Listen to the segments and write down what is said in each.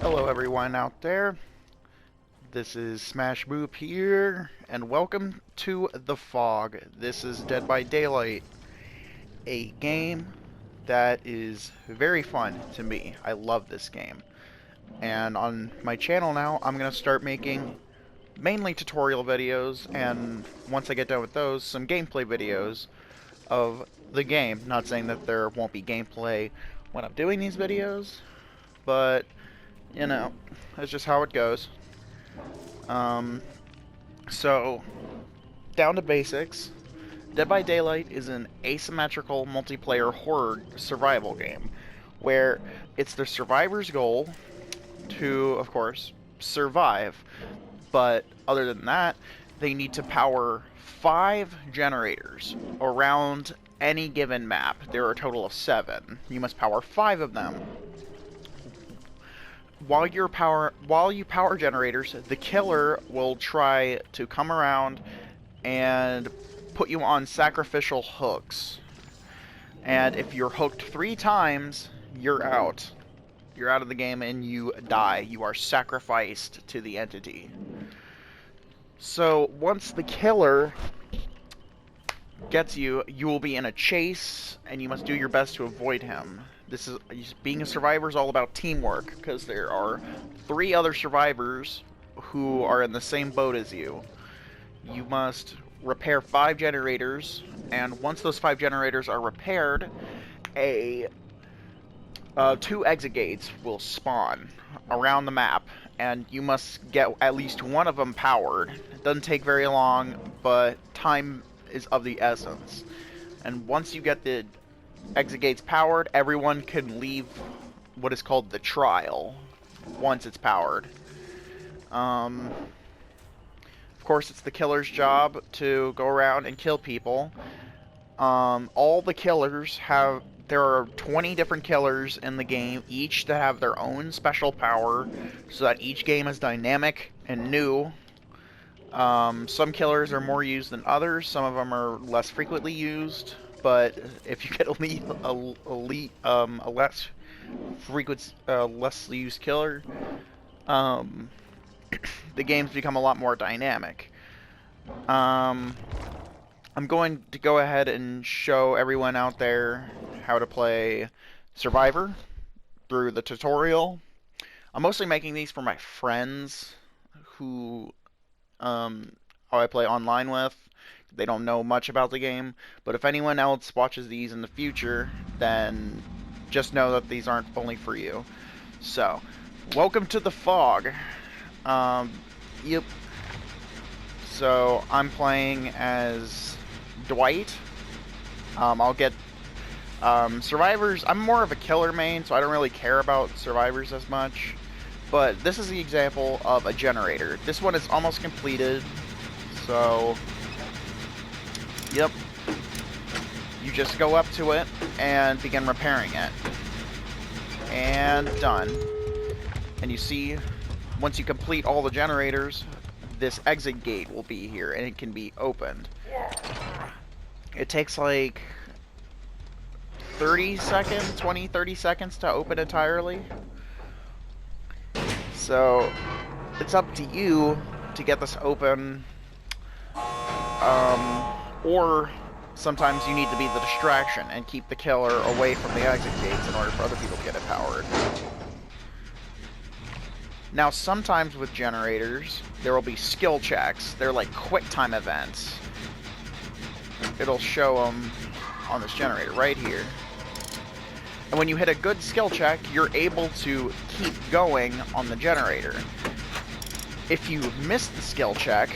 Hello everyone out there, this is Smash Boop here, and welcome to The Fog. This is Dead by Daylight, a game that is very fun to me. I love this game. And on my channel now, I'm going to start making mainly tutorial videos, and once I get done with those, some gameplay videos of the game. Not saying that there won't be gameplay when I'm doing these videos, but you know, that's just how it goes. So, down to basics. Dead by Daylight is an asymmetrical multiplayer horror survival game where it's the survivor's goal to, of course, survive. But other than that, they need to power 5 generators around any given map. There are a total of 7. You must power 5 of them. While you power generators, the killer will try to come around and put you on sacrificial hooks. And if you're hooked 3 times, you're out. You're out of the game and you die. You are sacrificed to the entity. So once the killer gets you, you will be in a chase and you must do your best to avoid him. Being a survivor is all about teamwork, because there are 3 other survivors who are in the same boat as you. You must repair 5 generators, and once those 5 generators are repaired, 2 exit gates will spawn around the map, and you must get at least one of them powered. It doesn't take very long, but time is of the essence. And once you get the exit gates powered, everyone can leave what is called the trial once it's powered. Of course, it's the killer's job to go around and kill people. All the killers there are 20 different killers in the game, each that have their own special power, so that each game is dynamic and new. Some killers are more used than others, some of them are less frequently used. But if you get a less used killer, the games become a lot more dynamic. I'm going to go ahead and show everyone out there how to play Survivor through the tutorial. I'm mostly making these for my friends who I play online with. They don't know much about the game, but if anyone else watches these in the future, then just know that these aren't only for you. So, welcome to the Fog. Yep. So, I'm playing as Dwight. I'll get survivors. I'm more of a killer main, so I don't really care about survivors as much. But this is the example of a generator. This one is almost completed, so yep. You just go up to it and begin repairing it. And done. And you see, once you complete all the generators, this exit gate will be here, and it can be opened. It takes like 30 seconds to open entirely. So, it's up to you to get this open. Or sometimes you need to be the distraction and keep the killer away from the exit gates in order for other people to get it powered. Now, sometimes with generators, there will be skill checks. They're like quick time events. It'll show them on this generator right here. And when you hit a good skill check, you're able to keep going on the generator. If you miss the skill check,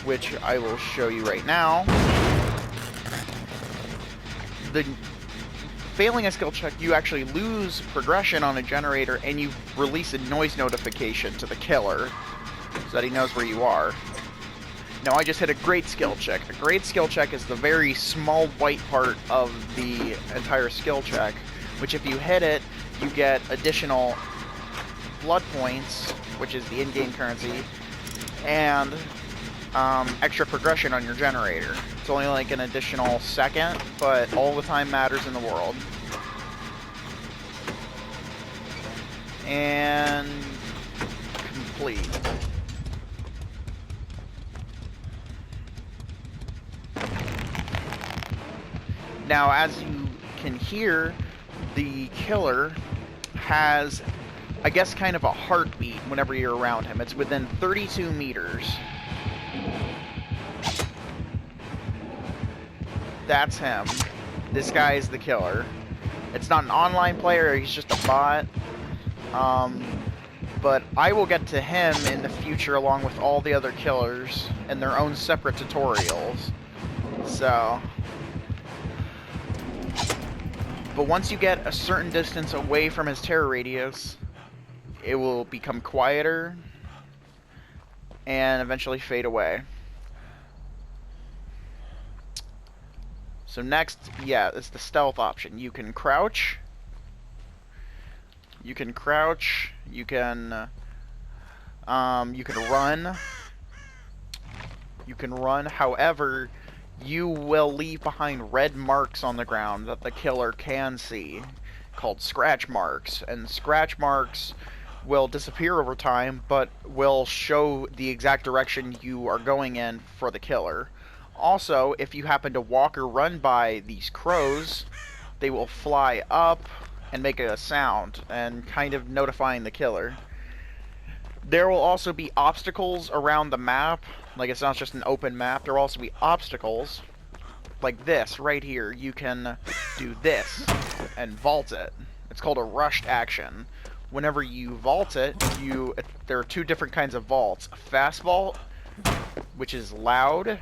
which I will show you right now, failing a skill check, you actually lose progression on a generator, and you release a noise notification to the killer so that he knows where you are. Now, I just hit a great skill check. A great skill check is the very small white part of the entire skill check, which if you hit it, you get additional blood points, which is the in-game currency, and extra progression on your generator. It's only like an additional second, but all the time matters in the world. And complete. Now, as you can hear, the killer has, I guess, kind of a heartbeat whenever you're around him. It's within 32 meters. That's him. This guy is the killer. It's not an online player, he's just a bot. But I will get to him in the future along with all the other killers in their own separate tutorials. So... But once you get a certain distance away from his terror radius, it will become quieter and eventually fade away. So next, yeah, is the stealth option. You can crouch. You can crouch. You can run. You can run. However, you will leave behind red marks on the ground that the killer can see, called scratch marks. And scratch marks will disappear over time, but will show the exact direction you are going in for the killer. Also, if you happen to walk or run by these crows, they will fly up and make a sound, and kind of notifying the killer. There will also be obstacles around the map. Like, it's not just an open map. There will also be obstacles. Like this, right here. You can do this and vault it. It's called a rushed action. Whenever you vault it, there are two different kinds of vaults. A fast vault, which is loud.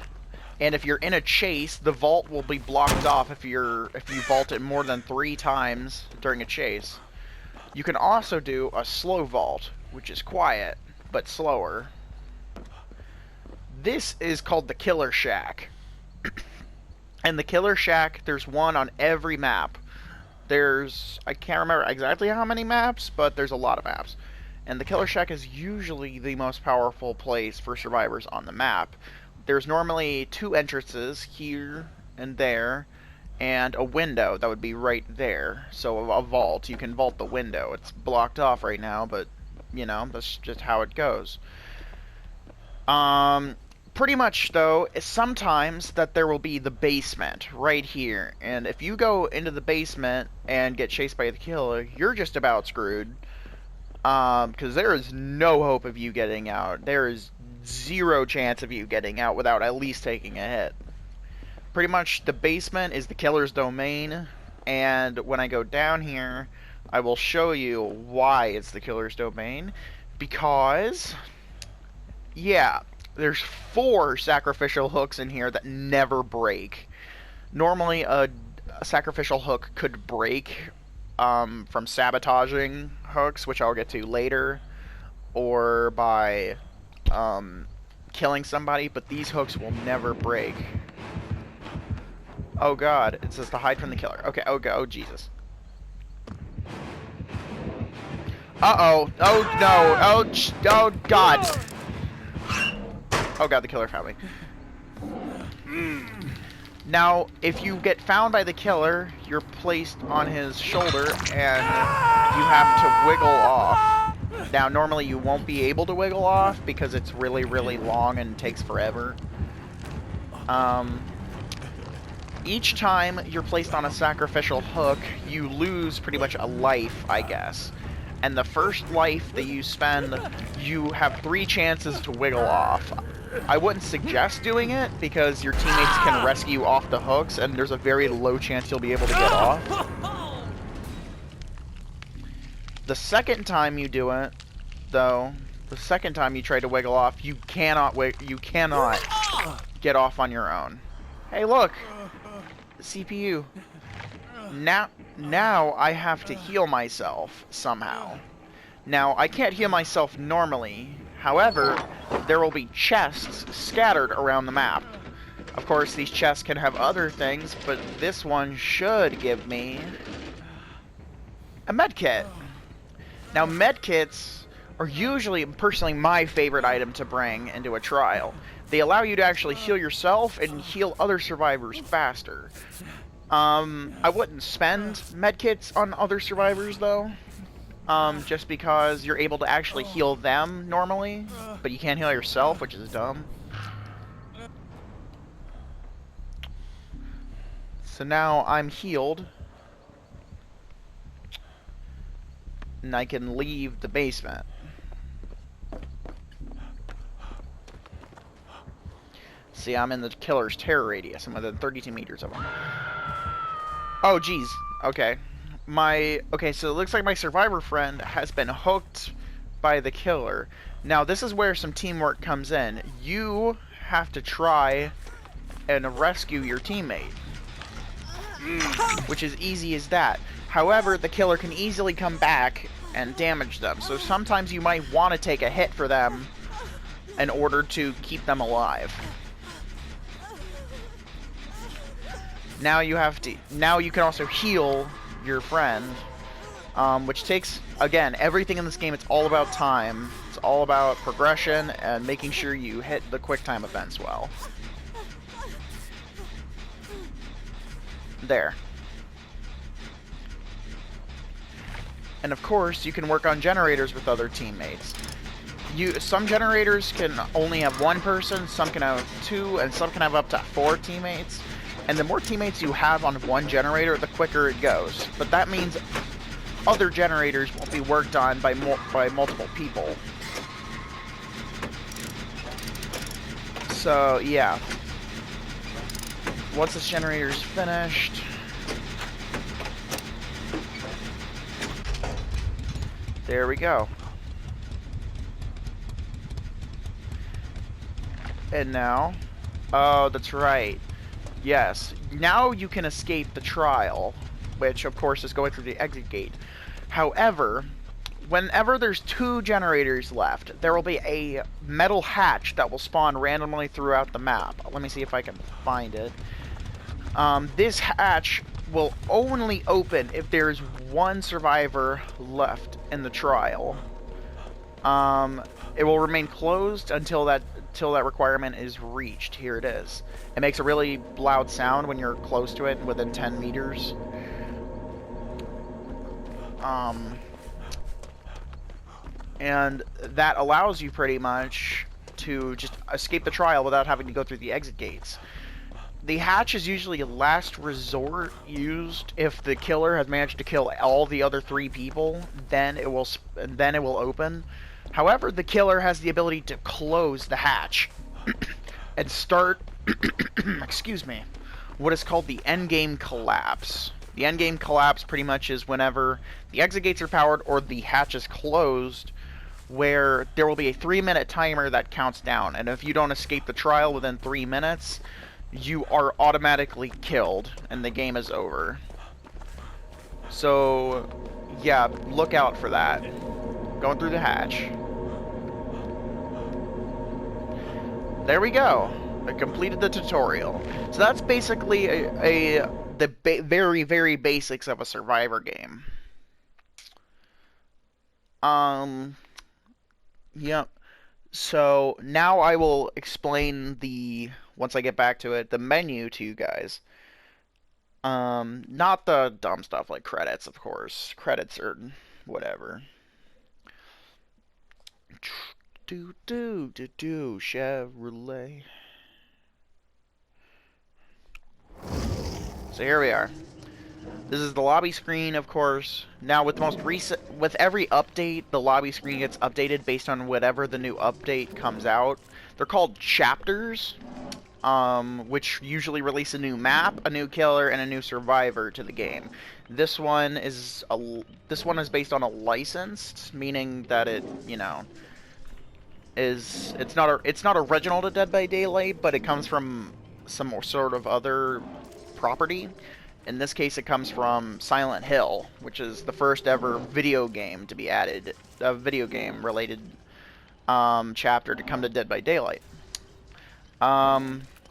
And if you're in a chase, the vault will be blocked off if you vault it more than 3 times during a chase. You can also do a slow vault, which is quiet, but slower. This is called the Killer Shack. And the Killer Shack, there's one on every map. I can't remember exactly how many maps, but there's a lot of maps. And the Killer Shack is usually the most powerful place for survivors on the map. There's normally 2 entrances, here and there, and a window that would be right there. So a vault. You can vault the window. It's blocked off right now, but, you know, that's just how it goes. Pretty much, though, sometimes that there will be the basement right here. And if you go into the basement and get chased by the killer, you're just about screwed. Because there is no hope of you getting out. There is 0 chance of you getting out without at least taking a hit. Pretty much the basement is the killer's domain, and when I go down here, I will show you why it's the killer's domain. Because, yeah, there's 4 sacrificial hooks in here that never break. Normally a sacrificial hook could break from sabotaging hooks, which I'll get to later, or by killing somebody, but these hooks will never break. Oh god, it says to hide from the killer. Okay, oh Jesus. Uh-oh. Oh no. Oh god. Oh god, the killer found me. Now, if you get found by the killer, you're placed on his shoulder and you have to wiggle off. Now, normally you won't be able to wiggle off because it's really, really long and takes forever. Each time you're placed on a sacrificial hook, you lose pretty much a life, I guess. And the first life that you spend, you have 3 chances to wiggle off. I wouldn't suggest doing it because your teammates can rescue you off the hooks, and there's a very low chance you'll be able to get off. The second time you do it, though, the second time you try to wiggle off, you cannot get off on your own. Hey, look! CPU. Now I have to heal myself somehow. Now, I can't heal myself normally. However, there will be chests scattered around the map. Of course, these chests can have other things, but this one should give me a medkit. Now, medkits are usually, personally, my favorite item to bring into a trial. They allow you to actually heal yourself and heal other survivors faster. I wouldn't spend medkits on other survivors, though. just because you're able to actually heal them normally, but you can't heal yourself, which is dumb. So now I'm healed, and I can leave the basement. See, I'm in the killer's terror radius. I'm within 32 meters of him. Oh, geez. Okay. Okay, so it looks like my survivor friend has been hooked by the killer. Now, this is where some teamwork comes in. You have to try and rescue your teammate, which is easy as that. However, the killer can easily come back and damage them. So sometimes you might want to take a hit for them in order to keep them alive. Now you can also heal your friend, which takes, again, everything in this game, it's all about time. It's all about progression and making sure you hit the quick time events well. There. And of course, you can work on generators with other teammates. Some generators can only have one person, some can have two, and some can have up to 4 teammates. And the more teammates you have on one generator, the quicker it goes. But that means other generators won't be worked on by multiple people. So, yeah. Once this generator's finished... There we go. And now... Oh, that's right. Yes. Now you can escape the trial, which, of course, is going through the exit gate. However, whenever there's 2 generators left, there will be a metal hatch that will spawn randomly throughout the map. Let me see if I can find it. This hatch will only open if there's 1 survivor left in the trial. It will remain closed until that requirement is reached. Here it is. It makes a really loud sound when you're close to it, within 10 meters. And that allows you pretty much to just escape the trial without having to go through the exit gates. The hatch is usually a last resort used if the killer has managed to kill all the other 3 people, then it will open. However, the killer has the ability to close the hatch and start, excuse me, what is called the endgame collapse. The endgame collapse pretty much is whenever the exit gates are powered or the hatch is closed, where there will be a 3-minute timer that counts down, and if you don't escape the trial within 3 minutes, you are automatically killed, and the game is over. So, yeah, look out for that. Going through the hatch. There we go. I completed the tutorial. So that's basically the very, very basics of a survivor game. Yep. So now I will explain once I get back to it, the menu to you guys. Not the dumb stuff like credits, of course. Credits are whatever. Chevrolet. So here we are. This is the lobby screen, of course. Now, with every update, the lobby screen gets updated based on whatever the new update comes out. They're called chapters, which usually release a new map, a new killer, and a new survivor to the game. This one is based on a licensed, meaning that it, it's not original to Dead by Daylight, but it comes from some sort of other property. In this case, it comes from Silent Hill, which is the first ever video game to be added, a video game related chapter to come to Dead by Daylight.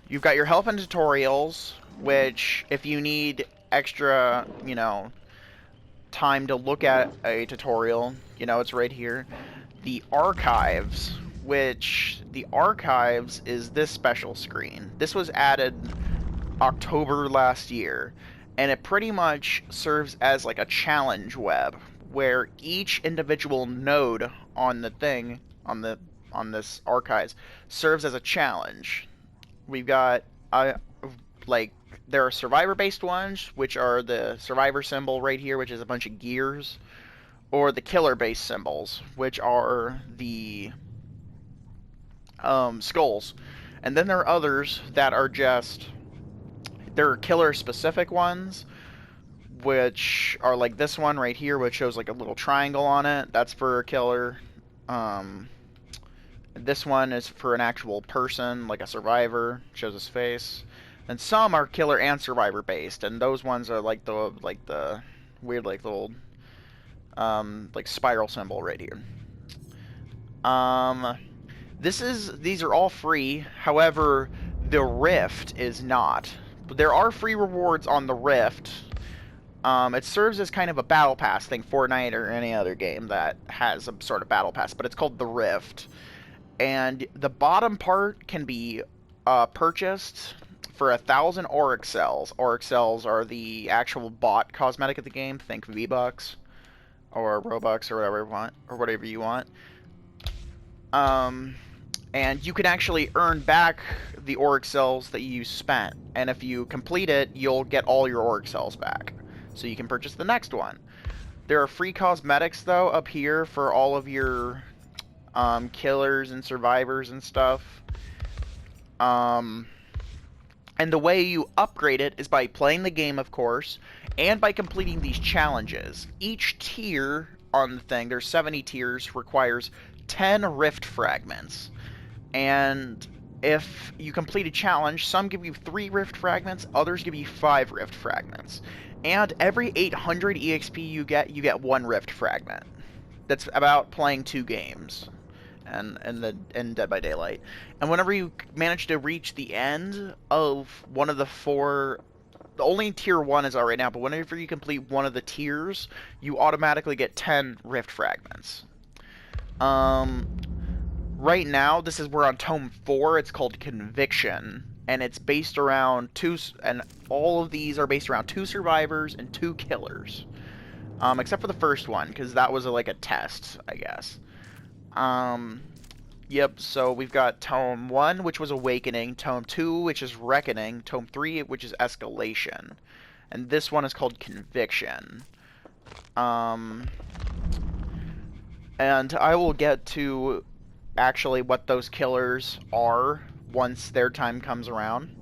You've got your help and tutorials, which if you need extra, time to look at a tutorial, it's right here. The archives, is this special screen. This was added October last year, and it pretty much serves as like a challenge web, where each individual node on the thing on this archives serves as a challenge. We've got like there are survivor-based ones, which are the survivor symbol right here, which is a bunch of gears, or the killer-based symbols, which are the skulls. And then there are others that are just there are killer-specific ones, which are like this one right here, which shows like a little triangle on it. That's for a killer. This one is for an actual person, like a survivor, shows his face. And some are killer and survivor based, and those ones are like the weird like little like spiral symbol right here. These are all free. However, the Rift is not. There are free rewards on the Rift. It serves as kind of a battle pass thing, Fortnite or any other game that has some sort of battle pass, but it's called the Rift. And the bottom part can be purchased for 1,000 Auric cells. Auric cells are the actual bought cosmetic of the game. Think V-Bucks or Robux or whatever you want. And you can actually earn back the Auric cells that you spent. And if you complete it, you'll get all your Auric cells back. So you can purchase the next one. There are free cosmetics, though, up here for all of your killers and survivors and stuff. And the way you upgrade it is by playing the game, of course, and by completing these challenges. Each tier on the thing, there's 70 tiers, requires 10 rift fragments. And if you complete a challenge, some give you 3 rift fragments, others give you 5 rift fragments. And every 800 EXP you get 1 rift fragment. That's about playing 2 games and Dead by Daylight. And whenever you manage to reach the end of one of the 4, the only tier 1 is out right now, but whenever you complete one of the tiers, you automatically get 10 rift fragments. Right now, we're on Tome 4. It's called Conviction, and it's based around and all of these are based around 2 survivors and 2 killers. Except for the first one, because that was like a test, I guess. Yep, so we've got Tome 1, which was Awakening, Tome 2, which is Reckoning, Tome 3, which is Escalation, and this one is called Conviction. And I will get to actually what those killers are once their time comes around.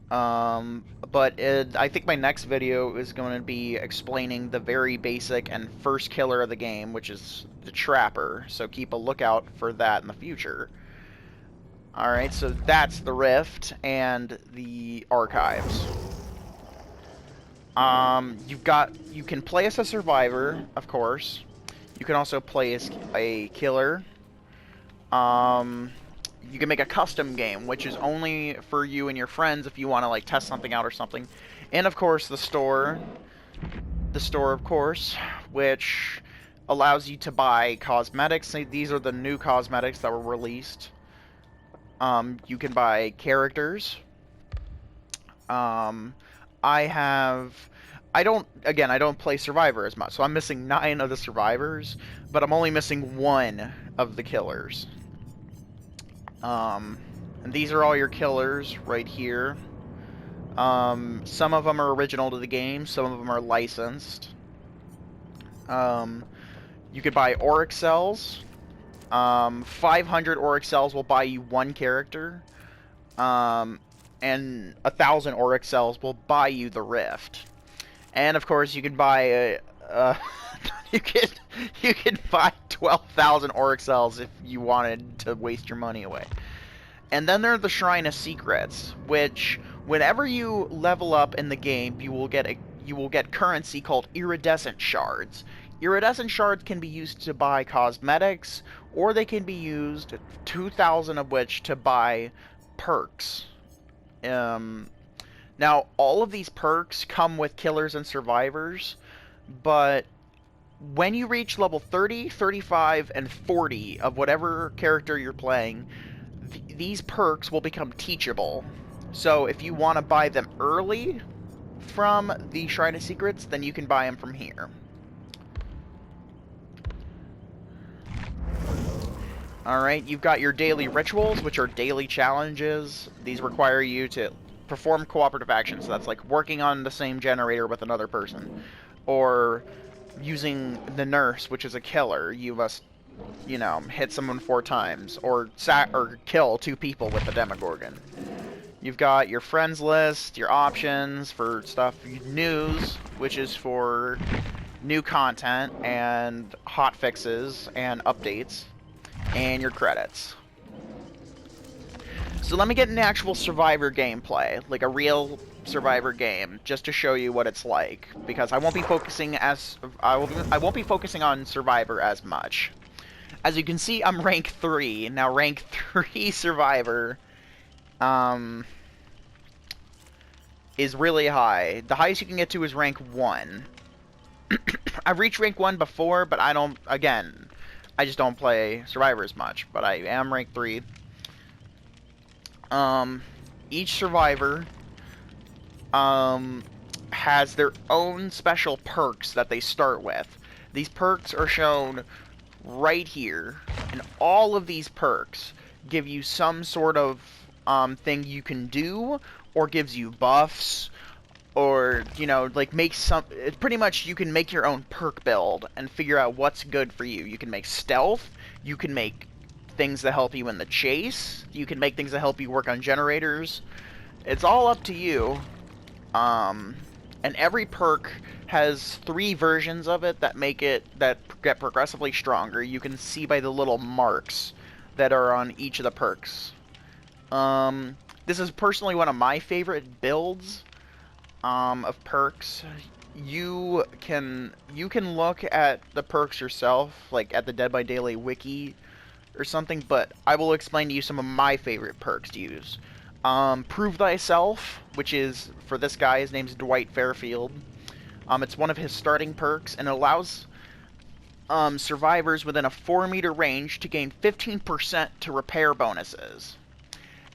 But I think my next video is going to be explaining the very basic and first killer of the game, which is the Trapper, so keep a lookout for that in the future. Alright, so that's the Rift and the Archives. You can play as a survivor, of course. You can also play as a killer. You can make a custom game, which is only for you and your friends if you want to like test something out or something. And of course the store, of course, which allows you to buy cosmetics. These are the new cosmetics that were released. You can buy characters. I don't play Survivor as much, so I'm missing 9 of the survivors, but I'm only missing 1 of the killers. And these are all your killers right here. Some of them are original to the game, some of them are licensed. You could buy Auric cells. 500 Auric cells will buy you 1 character. And 1,000 Auric cells will buy you the Rift. And of course, you can buy you can buy 12,000 Auric cells if you wanted to waste your money away. And then there are the Shrine of Secrets, which whenever you level up in the game, you will get currency called iridescent shards. Iridescent shards can be used to buy cosmetics, or they can be used, 2,000 of which, to buy perks. Now, all of these perks come with killers and survivors, but when you reach level 30, 35, and 40 of whatever character you're playing, these perks will become teachable. So if you want to buy them early from the Shrine of Secrets, then you can buy them from here. Alright, you've got your daily rituals, which are daily challenges. These require you to perform cooperative actions. So that's like working on the same generator with another person. Or using the nurse, which is a killer. You must, you know, hit someone 4 times. Or kill 2 people with the Demogorgon. You've got your friends list, your options for stuff, news, which is for new content and hot fixes and updates, and your credits. So let me get an actual Survivor gameplay, like a real Survivor game, just to show you what it's like, because I won't be focusing I won't be focusing on Survivor as much. As you can see, I'm rank 3. Now rank 3 Survivor is really high. The highest you can get to is rank 1. I've reached rank 1 before, but I just don't play Survivor as much, but I am rank 3. Each Survivor has their own special perks that they start with. These perks are shown right here, and all of these perks give you some sort of thing you can do, or gives you buffs, or, you know, like pretty much you can make your own perk build and figure out what's good for you. You can make stealth, you can make things that help you in the chase, you can make things that help you work on generators. It's all up to you. And every perk has 3 versions of it that get progressively stronger. You can see by the little marks that are on each of the perks. This is personally one of my favorite builds of perks. You can look at the perks yourself, like at the Dead by Daylight wiki or something, but I will explain to you some of my favorite perks to use. Prove Thyself, which is, for this guy, his name's Dwight Fairfield. It's one of his starting perks, and it allows survivors within a 4-meter range to gain 15% to repair bonuses.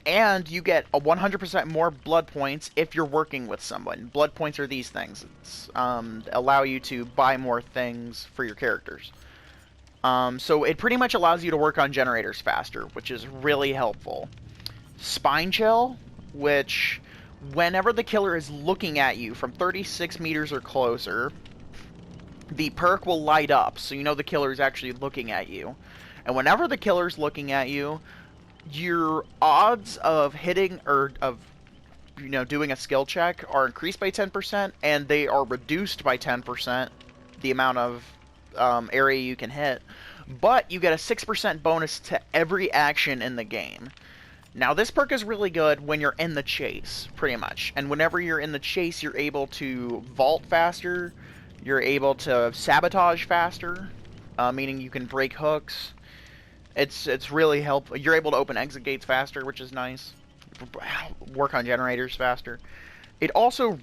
And you get a 100% more blood points if you're working with someone. Blood points are these things. It's allow you to buy more things for your characters. So it pretty much allows you to work on generators faster, which is really helpful. Spine Chill, which whenever the killer is looking at you from 36 meters or closer, the perk will light up, so you know the killer is actually looking at you. And whenever the killer's looking at you, your odds of hitting or of, you know, doing a skill check are increased by 10%, and they are reduced by 10%, the amount of area you can hit. But you get a 6% bonus to every action in the game. Now, this perk is really good when you're in the chase, pretty much. And whenever you're in the chase, you're able to vault faster, you're able to sabotage faster, meaning you can break hooks. It's really helpful. You're able to open exit gates faster, which is nice. Work on generators faster. It also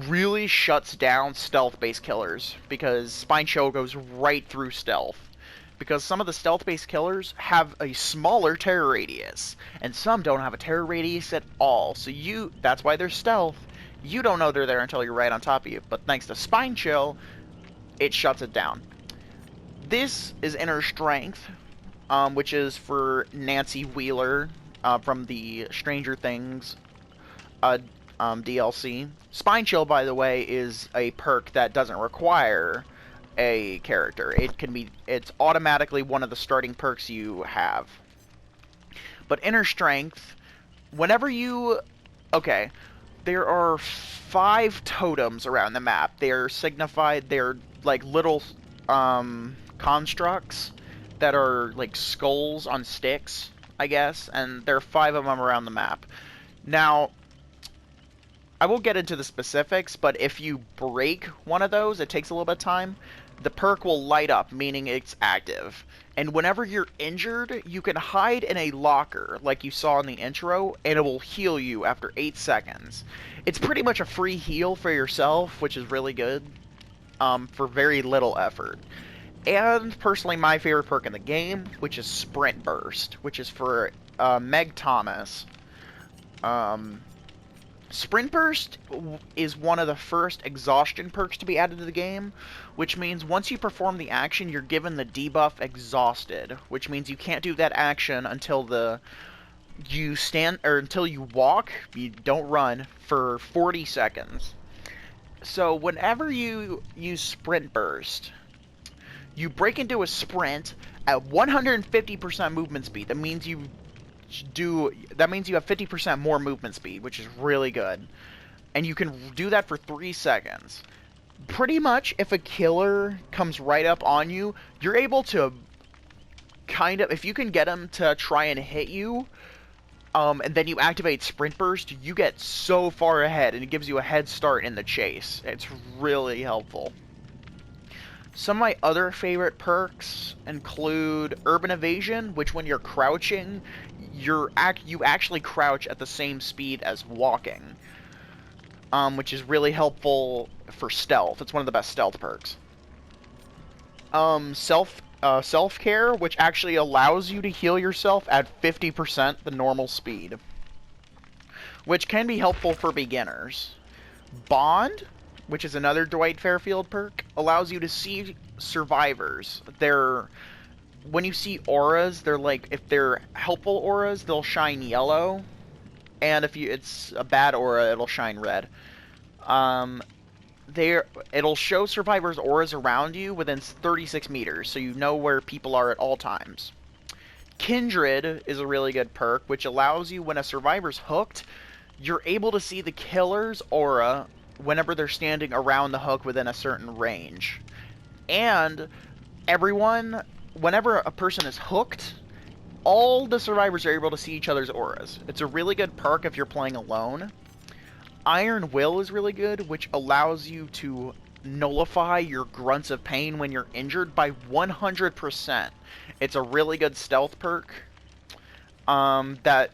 really shuts down stealth-based killers, because Spine Chill goes right through stealth. Because some of the stealth-based killers have a smaller terror radius, and some don't have a terror radius at all. So that's why they're stealth. You don't know they're there until you're right on top of you. But thanks to Spine Chill, it shuts it down. This is Inner Strength, which is for Nancy Wheeler from the Stranger Things DLC. Spine Chill, by the way, is a perk that doesn't require a character. It's automatically one of the starting perks you have. But Inner Strength, whenever okay, there are 5 totems around the map. They're signified, they're like little constructs that are like skulls on sticks, I guess, and there are 5 of them around the map. Now, I won't get into the specifics, but if you break one of those, it takes a little bit of time, the perk will light up, meaning it's active. And whenever you're injured, you can hide in a locker, like you saw in the intro, and it will heal you after 8 seconds. It's pretty much a free heal for yourself, which is really good, for very little effort. And, personally, my favorite perk in the game, which is Sprint Burst, which is for Meg Thomas. Sprint Burst is one of the first exhaustion perks to be added to the game, which means once you perform the action, you're given the debuff Exhausted, which means you can't do that action until until you walk, you don't run, for 40 seconds. So whenever you use Sprint Burst, you break into a sprint at 150% movement speed. That means you have 50% more movement speed, which is really good. And you can do that for 3 seconds. Pretty much, if a killer comes right up on you, you're able to if you can get him to try and hit you, and then you activate Sprint Burst, you get so far ahead, and it gives you a head start in the chase. It's really helpful. Some of my other favorite perks include Urban Evasion, which when you're crouching, you actually crouch at the same speed as walking, which is really helpful for stealth. It's one of the best stealth perks. Self-care, which actually allows you to heal yourself at 50% the normal speed, which can be helpful for beginners. Bond, which is another Dwight Fairfield perk, allows you to see survivors. When you see auras, if they're helpful auras, they'll shine yellow, and if it's a bad aura, it'll shine red. It'll show survivors' auras around you within 36 meters, so you know where people are at all times. Kindred is a really good perk, which allows you, when a survivor's hooked, you're able to see the killer's aura whenever they're standing around the hook within a certain range. And whenever a person is hooked, all the survivors are able to see each other's auras. It's a really good perk if you're playing alone. Iron Will is really good, which allows you to nullify your grunts of pain when you're injured by 100%. It's a really good stealth perk that,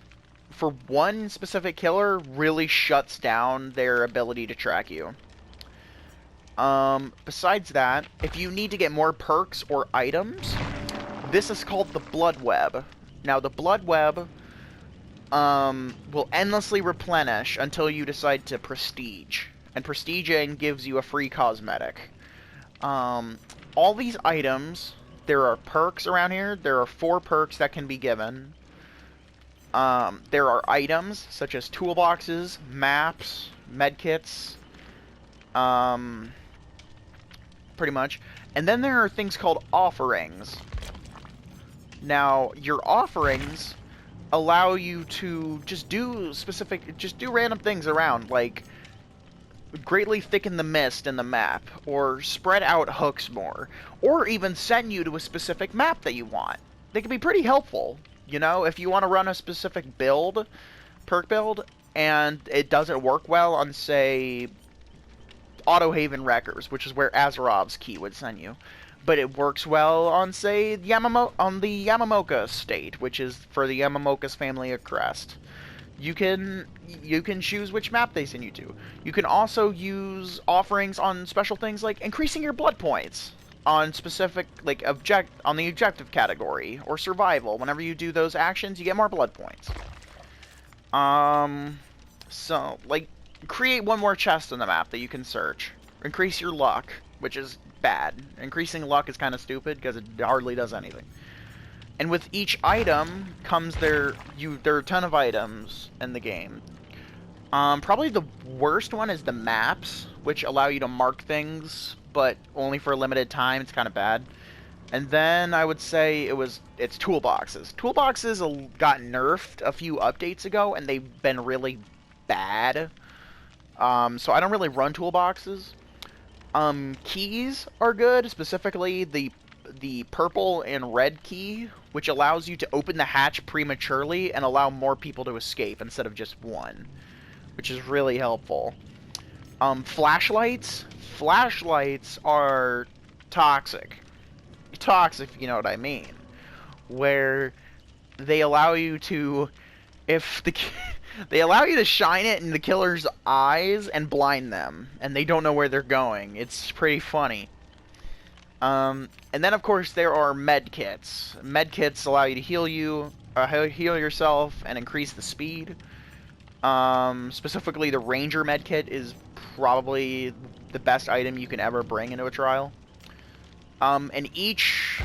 for one specific killer, really shuts down their ability to track you. Besides that, if you need to get more perks or items, this is called the Blood Web. Now, the Blood Web will endlessly replenish until you decide to prestige. And prestiging gives you a free cosmetic. All these items, there are perks around here. There are 4 perks that can be given. There are items such as toolboxes, maps, medkits, pretty much. And then there are things called offerings. Now, your offerings allow you to just do random things around, like greatly thicken the mist in the map, or spread out hooks more, or even send you to a specific map that you want. They can be pretty helpful, you know, if you want to run a specific perk build, and it doesn't work well on, say, Autohaven Wreckers, which is where Azerov's key would send you. But it works well on, say, the Yamamoka estate, which is for the Yamamoka's family of Crest. You can choose which map they send you to. You can also use offerings on special things like increasing your blood points on specific, like, on the objective category, or survival. Whenever you do those actions, you get more blood points. So, like, create one more chest on the map that you can search. Increase your luck, which is bad. Increasing luck is kind of stupid because it hardly does anything. And with each item comes there are a ton of items in the game. Probably the worst one is the maps, which allow you to mark things, but only for a limited time. It's kind of bad. And then I would say it's toolboxes. Toolboxes got nerfed a few updates ago, and they've been really bad. So I don't really run toolboxes. Keys are good, specifically the purple and red key, which allows you to open the hatch prematurely and allow more people to escape instead of just one, which is really helpful. Flashlights are toxic, if you know what I mean, where they allow you to, they allow you to shine it in the killer's eyes and blind them, and they don't know where they're going. It's pretty funny. And then, of course, there are medkits. Medkits allow you to heal yourself and increase the speed. Specifically, the Ranger medkit is probably the best item you can ever bring into a trial. And each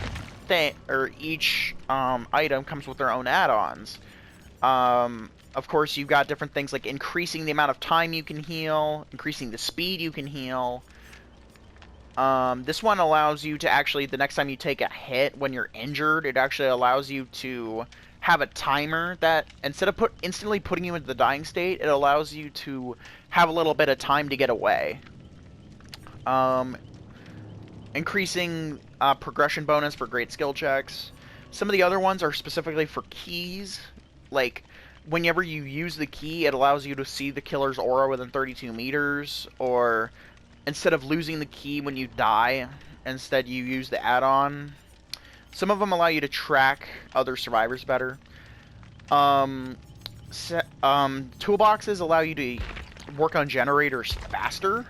thing, or each item comes with their own add-ons. Of course, you've got different things like increasing the amount of time you can heal, increasing the speed you can heal. This one allows you to actually, the next time you take a hit when you're injured, it actually allows you to have a timer that, instead of instantly putting you into the dying state, it allows you to have a little bit of time to get away. Increasing progression bonus for great skill checks. Some of the other ones are specifically for keys. Like, whenever you use the key, it allows you to see the killer's aura within 32 meters, or instead of losing the key when you die, instead you use the add-on. Some of them allow you to track other survivors better. Toolboxes allow you to work on generators faster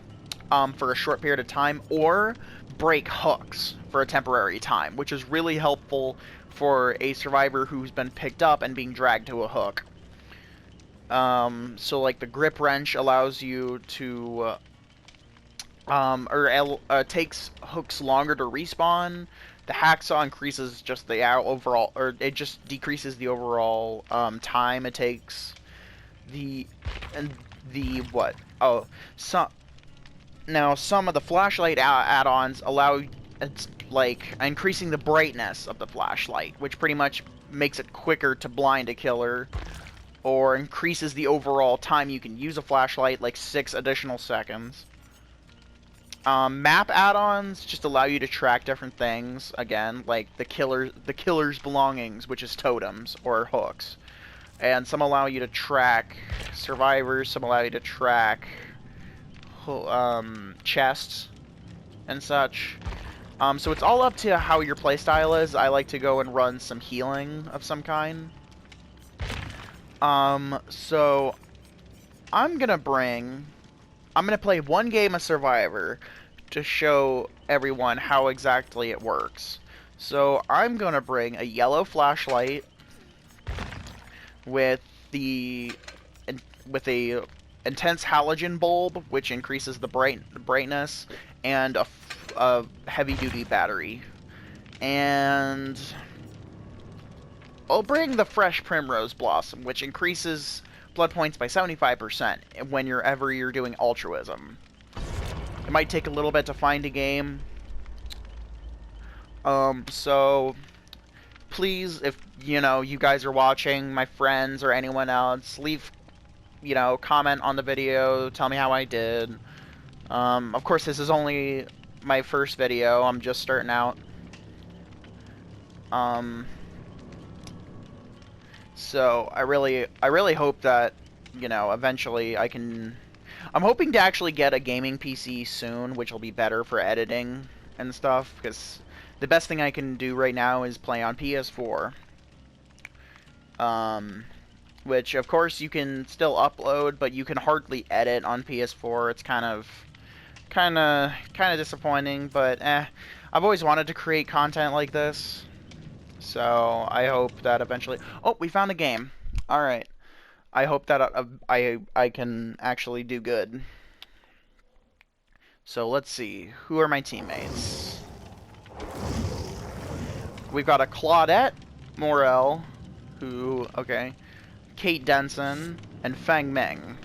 for a short period of time, or break hooks for a temporary time, which is really helpful for a survivor who's been picked up and being dragged to a hook. So like the grip wrench allows you to takes hooks longer to respawn. The hacksaw increases just the overall, or it just decreases the overall time it takes. Now some of the flashlight add-ons allow, it's like increasing the brightness of the flashlight, which pretty much makes it quicker to blind a killer, or increases the overall time you can use a flashlight, like 6 additional seconds. Map add-ons just allow you to track different things, again, like the killer's belongings, which is totems or hooks. And some allow you to track survivors, some allow you to track chests and such. So it's all up to how your playstyle is. I like to go and run some healing of some kind. So I'm gonna play one game of Survivor to show everyone how exactly it works. So I'm gonna bring a yellow flashlight with a intense halogen bulb, which increases the brightness, and a heavy-duty battery. And I'll bring the fresh primrose blossom, which increases blood points by 75% whenever you're doing altruism. It might take a little bit to find a game. So please, if you guys are watching, my friends or anyone else, leave comment on the video, tell me how I did. Of course, this is only my first video. I'm just starting out. So I really hope that eventually I can. I'm hoping to actually get a gaming PC soon, which will be better for editing and stuff, because the best thing I can do right now is play on PS4. Which of course you can still upload, but you can hardly edit on PS4. It's kind of disappointing, but I've always wanted to create content like this. So I hope that eventually. Oh, we found a game. All right. I hope that I can actually do good. So let's see. Who are my teammates? We've got a Claudette Morel, Kate Denson, and Feng Ming.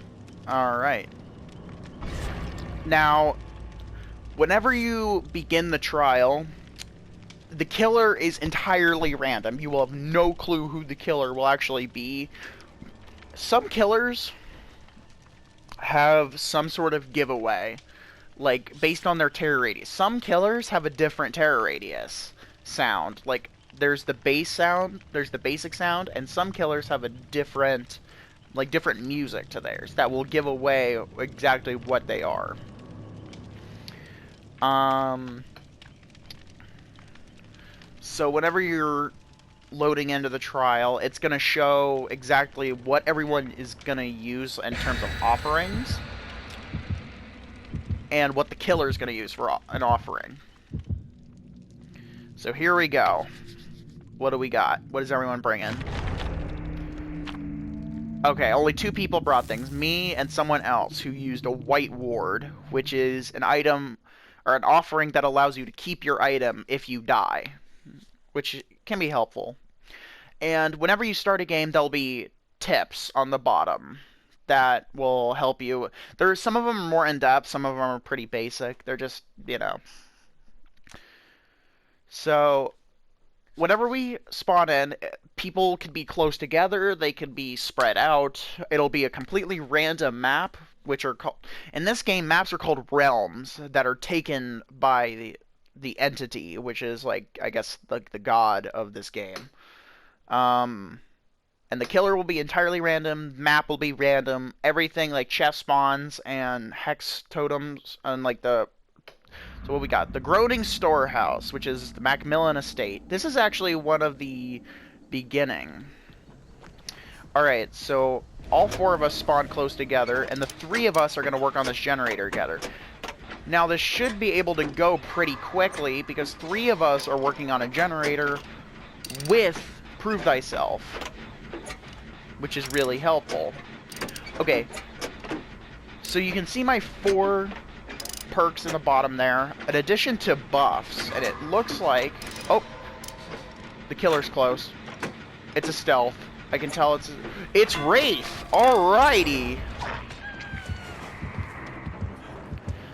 All right. Now, whenever you begin the trial, the killer is entirely random. You will have no clue who the killer will actually be. Some killers have some sort of giveaway, like based on their terror radius. Some killers have a different terror radius sound. Like there's the bass sound, there's the basic sound, and some killers have a different music to theirs that will give away exactly what they are. So whenever you're loading into the trial, it's going to show exactly what everyone is going to use in terms of offerings, and what the killer is going to use for an offering. So here we go. What do we got? What is everyone bringing? Okay, only 2 people brought things. Me and someone else who used a white ward, which is an item or an offering that allows you to keep your item if you die, which can be helpful. And whenever you start a game, there'll be tips on the bottom that will help you. There's some of them are more in depth, some of them are pretty basic. They're just, you know. So, whenever we spawn in, people can be close together, they can be spread out. It'll be a completely random map, which are called in this game maps are called realms that are taken by the entity, which is like I guess like the god of this game. Um and the killer will be entirely random, map will be random, everything like chest spawns and hex totems and like the so what we got? The Groaning Storehouse, which is the Macmillan Estate. This is actually one of the beginning. Alright, so all 4 of us spawn close together, and the 3 of us are going to work on this generator together. Now this should be able to go pretty quickly, because 3 of us are working on a generator with Prove Thyself, which is really helpful. Okay, so you can see my 4 perks in the bottom there, in addition to buffs, and it looks like... Oh! The killer's close. It's a stealth. I can tell it's Wraith! Alrighty!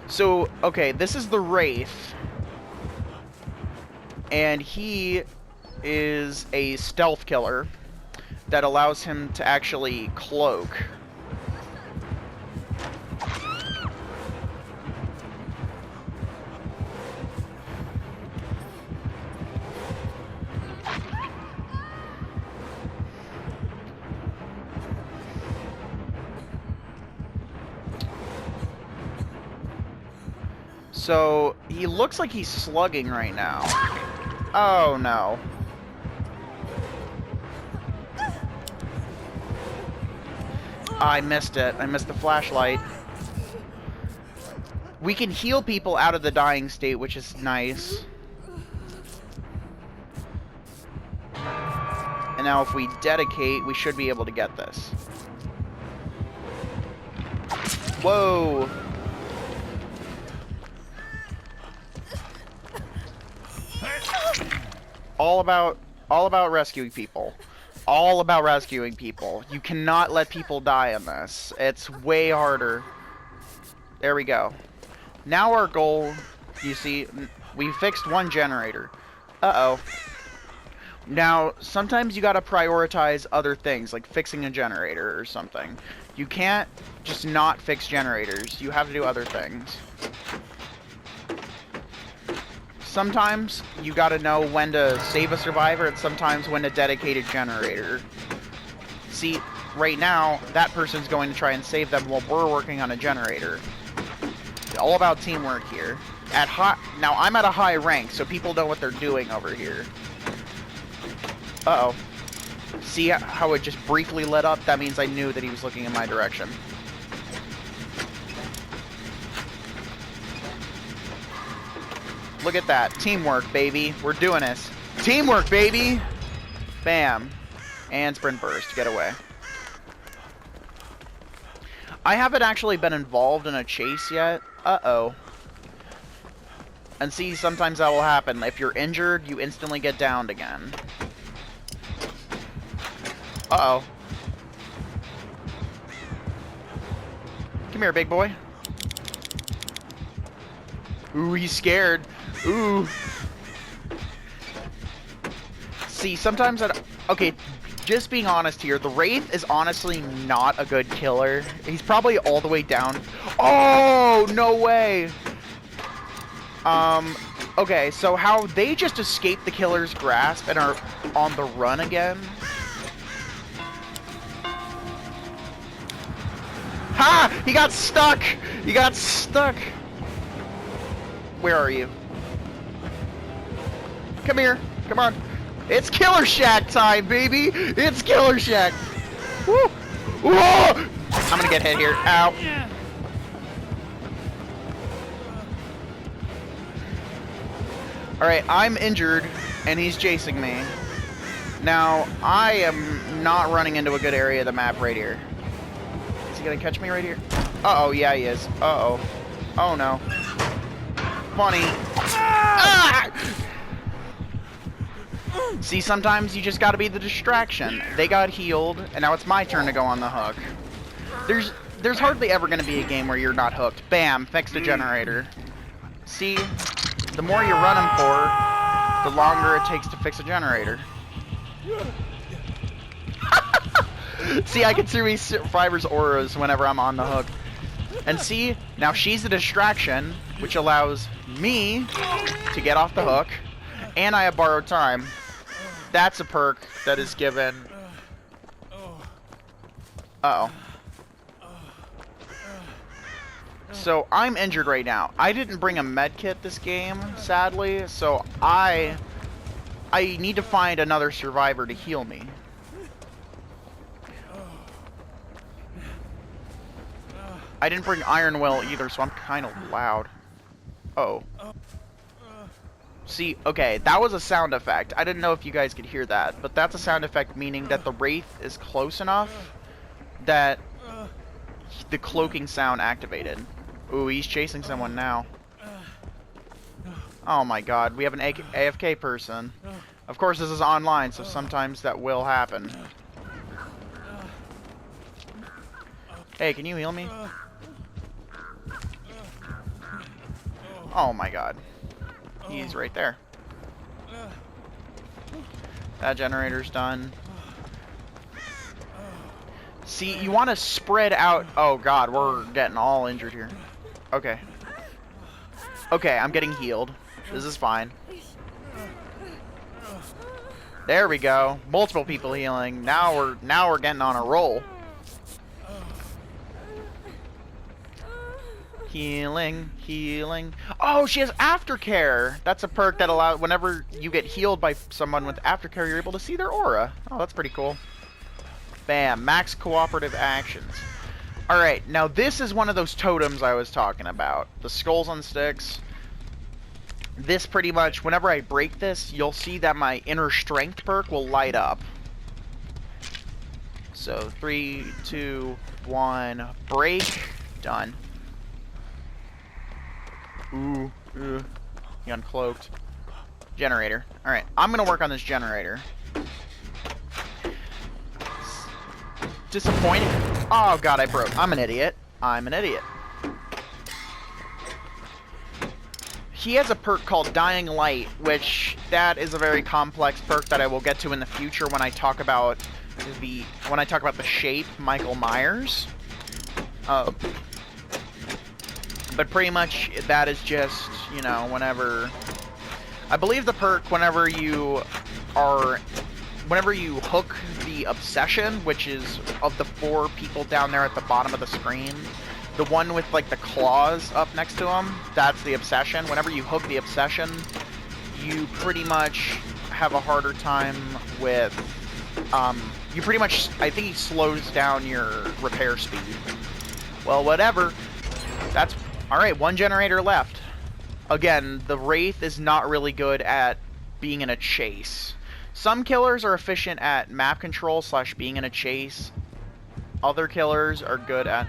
So, okay, this is the Wraith. And he is a stealth killer that allows him to actually cloak. So, he looks like he's slugging right now. Oh, no. I missed it. I missed the flashlight. We can heal people out of the dying state, which is nice. And now if we dedicate, we should be able to get this. Whoa! All about rescuing people. All about rescuing people. You cannot let people die in this. It's way harder. There we go. Now our goal, you see, we fixed 1 generator. Uh-oh. Now, sometimes you gotta prioritize other things, like fixing a generator or something. You can't just not fix generators. You have to do other things. Sometimes you gotta know when to save a survivor and sometimes when to dedicate a generator. See, right now, that person's going to try and save them while we're working on a generator. It's all about teamwork here. Now, I'm at a high rank, so people know what they're doing over here. Uh-oh. See how it just briefly lit up? That means I knew that he was looking in my direction. Look at that. Teamwork, baby. We're doing this. Teamwork, baby! Bam. And sprint burst. Get away. I haven't actually been involved in a chase yet. Uh-oh. And see, sometimes that will happen. If you're injured, you instantly get downed again. Uh-oh. Come here, big boy. Ooh, he's scared. Ooh. See, sometimes okay, just being honest here, the Wraith is honestly not a good killer. He's probably all the way down. Oh, no way! Okay, so how they just escaped the killer's grasp and are on the run again? Ha! He got stuck! He got stuck! Where are you? Come here. Come on. It's Killer Shack time, baby! It's Killer Shack! Woo! Whoa! I'm gonna get hit here. Ow. Alright, I'm injured, and he's chasing me. Now, I am not running into a good area of the map right here. Is he gonna catch me right here? Uh-oh, yeah, he is. Uh-oh. Oh, no. Funny. Ah! See, sometimes you just gotta be the distraction. They got healed, and now it's my turn to go on the hook. There's hardly ever gonna be a game where you're not hooked. Bam, fixed a generator. See, the more you run them for, the longer it takes to fix a generator. See, I can see me survivor's auras whenever I'm on the hook. And see, now she's a distraction, which allows me to get off the hook, and I have borrowed time. That's a perk that is given. Uh-oh. So, I'm injured right now. I didn't bring a med kit this game, sadly, so I need to find another survivor to heal me. I didn't bring Iron Will either, so I'm kind of loud. Oh. See, okay, that was a sound effect. I didn't know if you guys could hear that, but that's a sound effect meaning that the Wraith is close enough that the cloaking sound activated. Ooh, he's chasing someone now. Oh my god, we have an AFK person. Of course, this is online, so sometimes that will happen. Hey, can you heal me? Oh my god. He's right there. That generator's done. See, you want to spread out. Oh god, we're getting all injured here. Okay. Okay, I'm getting healed. This is fine. There we go. Multiple people healing. Now we're getting on a roll. Healing, healing. Oh, she has aftercare. That's a perk that allows whenever you get healed by someone with aftercare, you're able to see their aura. Oh, that's pretty cool. Bam, max cooperative actions. Alright, now this is one of those totems I was talking about. The skulls on sticks. This pretty much, whenever I break this, you'll see that my inner strength perk will light up. So, 3, 2, 1, break. Done. Ooh, he uncloaked. Generator. Alright, I'm gonna work on this generator. Disappointing. Oh god, I broke. I'm an idiot. I'm an idiot. He has a perk called Dying Light, which that is a very complex perk that I will get to in the future when I talk about the shape Michael Myers. But pretty much that is just, you know, whenever I believe the perk whenever you hook the obsession, which is of the 4 people down there at the bottom of the screen, the one with like the claws up next to him, that's the obsession. Whenever you hook the obsession, you pretty much have a harder time with you pretty much, I think he slows down your repair speed. Well, whatever. That's alright, 1 generator left. Again, the Wraith is not really good at being in a chase. Some killers are efficient at map control / being in a chase. Other killers are good at...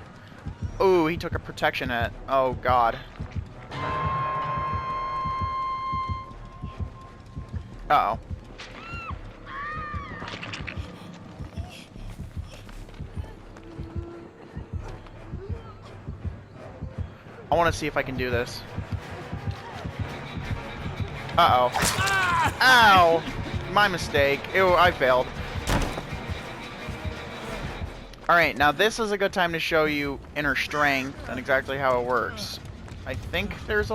Ooh, he took a protection hit. Oh, God. Uh-oh. I want to see if I can do this. Uh-oh. Ow! My mistake. Ew, I failed. Alright, now this is a good time to show you inner strength and exactly how it works. I think is there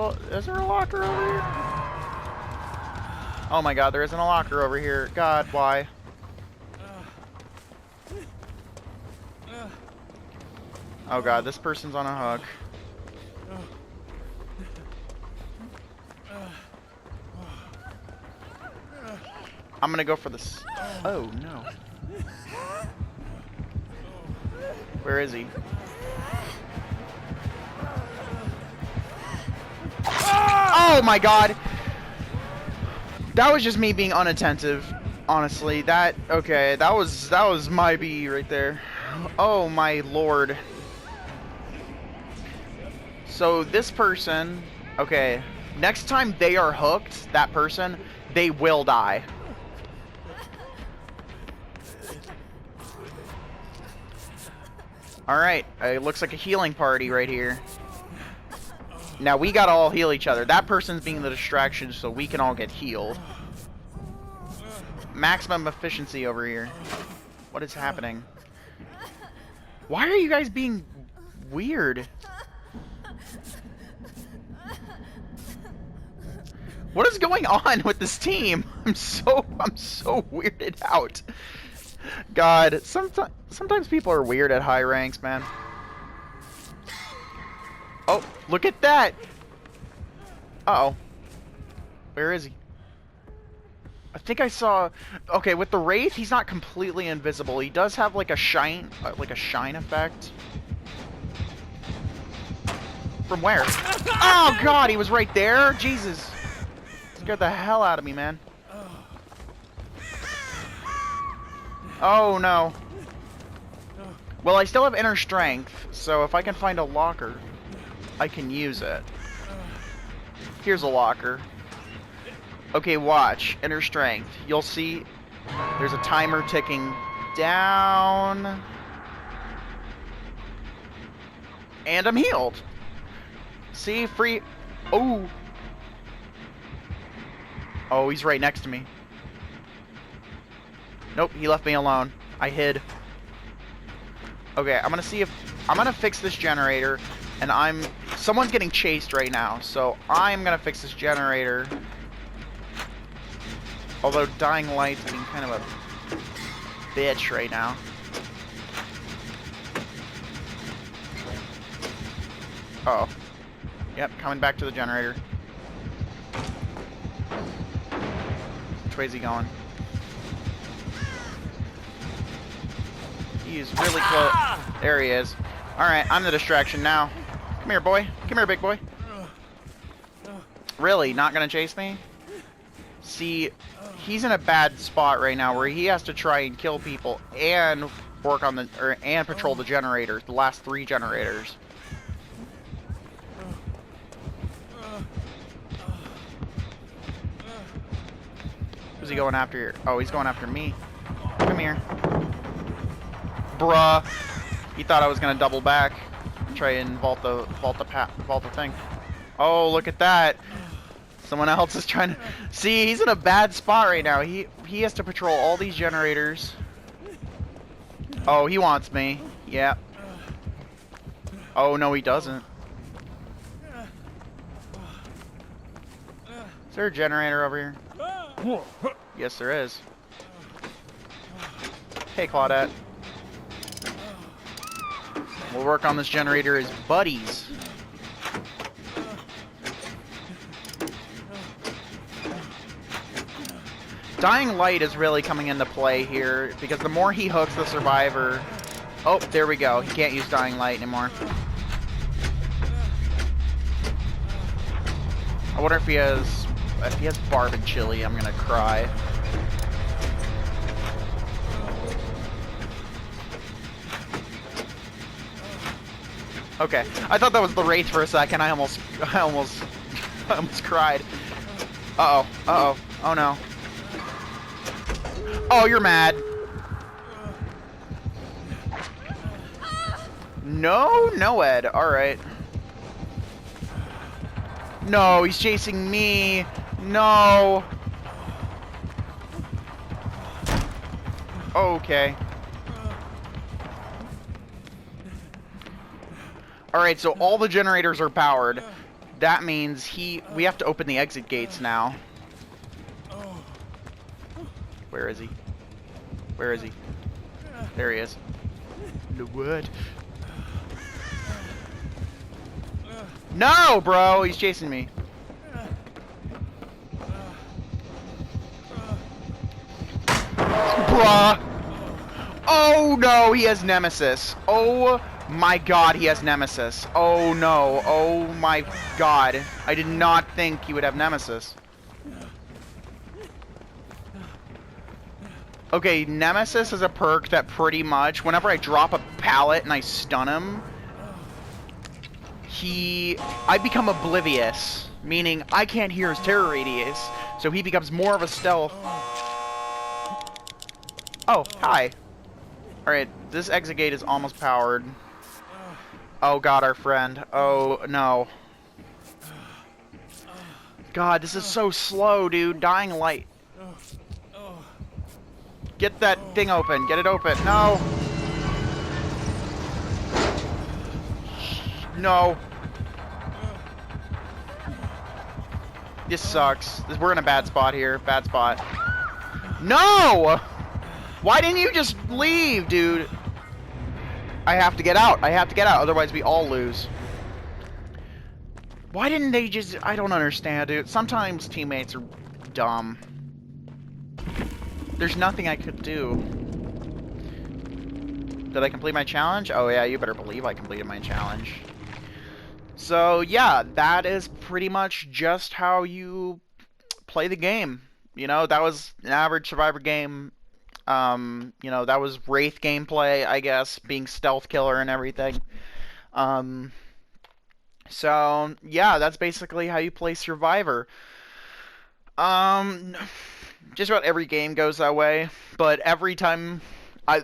a locker over here? Oh my god, there isn't a locker over here. God, why? Oh god, this person's on a hook. I'm gonna go for this. Oh no. Where is he? Oh my god! That was just me being unattentive. Honestly, okay, that was my B right there. Oh my lord. So this person, okay, next time they are hooked, that person, they will die. Alright, it looks like a healing party right here. Now we gotta all heal each other. That person's being the distraction so we can all get healed. Maximum efficiency over here. What is happening? Why are you guys being weird? What is going on with this team? I'm so weirded out. God, sometimes people are weird at high ranks, man. Oh, look at that! Uh-oh. Where is he? I think I saw... Okay, with the Wraith, he's not completely invisible. He does have like a shine effect. From where? Oh god, he was right there? Jesus. Scared the hell out of me, man. Oh no. Well, I still have inner strength, so if I can find a locker, I can use it. Here's a locker. Okay, watch. Inner strength. You'll see there's a timer ticking down. And I'm healed. See? Free... Oh! Oh, he's right next to me. Nope, he left me alone. I hid. Okay, I'm gonna see if... I'm gonna fix this generator, and someone's getting chased right now, so I'm gonna fix this generator. Although Dying Light's being kind of a bitch right now. Uh oh. Yep, coming back to the generator. Which way is he going? He's really close. There he is. Alright, I'm the distraction now. Come here, boy. Come here, big boy. Really? Not gonna chase me? See, he's in a bad spot right now where he has to try and kill people and work on and patrol the generators, the last 3 generators. Who's he going after here? Oh, he's going after me. Come here. Bruh. He thought I was gonna double back. Try and vault the thing. Oh, look at that. Someone else is trying to... See, he's in a bad spot right now. He has to patrol all these generators. Oh, he wants me. Yeah. Oh, no, he doesn't. Is there a generator over here? Yes, there is. Hey, Claudette. We'll work on this generator as buddies. Dying Light is really coming into play here, because the more he hooks the survivor... Oh, there we go. He can't use Dying Light anymore. I wonder if he has Barb and Chili. I'm gonna cry. Okay, I thought that was the Wraith for a second. I almost cried. Uh-oh. Uh-oh. Oh, no. Oh, you're mad. No, Ed. Alright. No, he's chasing me. No. Okay. Alright, so all the generators are powered. That means we have to open the exit gates now. Where is he? Where is he? There he is. No, what? No, bro! He's chasing me. Bruh! Oh no, he has Nemesis. Oh my god, he has Nemesis. Oh no, oh my god. I did not think he would have Nemesis. Okay, Nemesis is a perk that pretty much, whenever I drop a pallet and I stun him, I become oblivious, meaning I can't hear his terror radius, so he becomes more of a stealth. Oh, hi. Alright, this exit gate is almost powered. Oh god, our friend. Oh, no. God, this is so slow, dude. Dying light. Get that thing open. Get it open. No. No. This sucks. We're in a bad spot here. Bad spot. No! Why didn't you just leave, dude? I have to get out. I have to get out. Otherwise, we all lose. Why didn't they just... I don't understand, dude. Sometimes teammates are dumb. There's nothing I could do. Did I complete my challenge? Oh, yeah, you better believe I completed my challenge. So, yeah, that is pretty much just how you play the game. You know, that was an average Survivor game. You know, that was Wraith gameplay, I guess, being stealth killer and everything. So, yeah, that's basically how you play Survivor. Just about every game goes that way, but every time...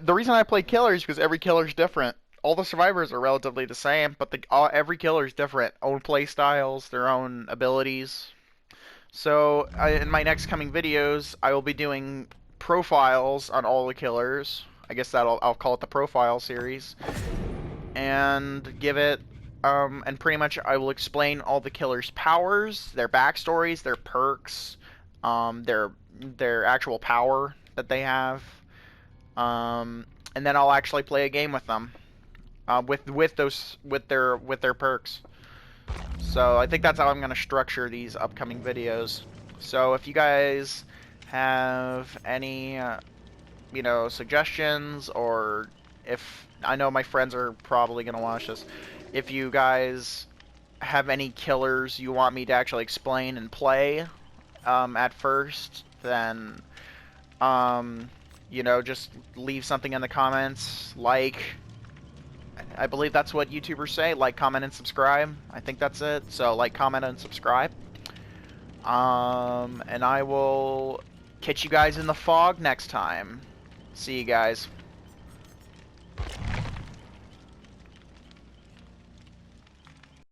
the reason I play killer is because every killer's different. All the survivors are relatively the same, but every killer is different. Own play styles, their own abilities. So, in my next coming videos, I will be doing profiles on all the killers. I guess I'll call it the profile series. And give it... and pretty much I will explain all the killers' powers, their backstories, their perks, their actual power that they have. And then I'll actually play a game with them. With their perks. So I think that's how I'm going to structure these upcoming videos. So if you guys have any you know, suggestions, or if I know my friends are probably going to watch this, if you guys have any killers you want me to actually explain and play at first, then you know, just leave something in the comments. I believe that's what YouTubers say, like, comment, and subscribe. I think that's it. So like, comment, and subscribe. And I will catch you guys in the fog next time. See you guys.